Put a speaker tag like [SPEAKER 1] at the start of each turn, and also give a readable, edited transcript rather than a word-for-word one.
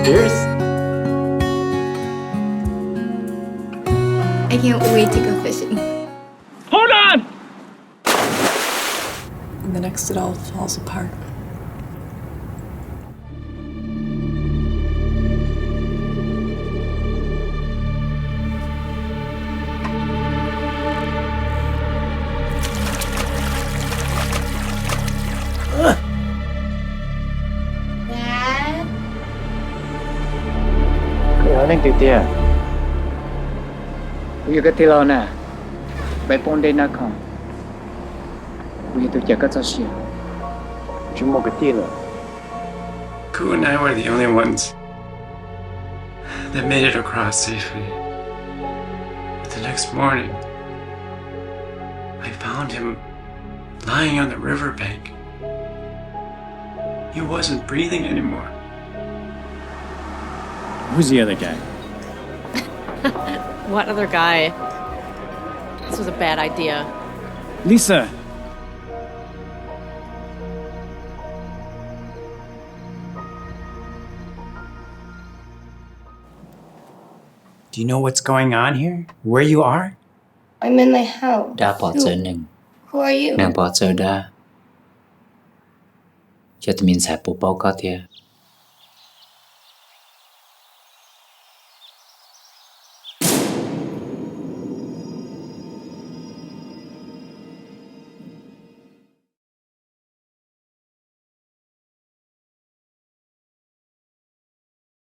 [SPEAKER 1] Cheers.
[SPEAKER 2] I can't wait to go fishing.
[SPEAKER 1] Hold on!
[SPEAKER 3] And the next it all falls apart.
[SPEAKER 2] Dad?
[SPEAKER 4] 佢有拎啲啊！佢個鐵路呢，被綁在那空，佢都夾個做事。做乜個鐵路？
[SPEAKER 5] Ku and I were the only ones that made it across safely. But the next morning, I found him lying on the riverbank. He wasn't breathing anymore.
[SPEAKER 1] Who's the other guy?
[SPEAKER 6] What other guy? This was a bad idea.
[SPEAKER 1] Lisa!
[SPEAKER 5] Do you know what's going on here? Where you are?
[SPEAKER 2] I'm in my house.
[SPEAKER 7] đã bỏ giờ nâng
[SPEAKER 2] Who are you?
[SPEAKER 7] nàng bỏ giờ đã cho tụi mình sẽ bố bao có thiệt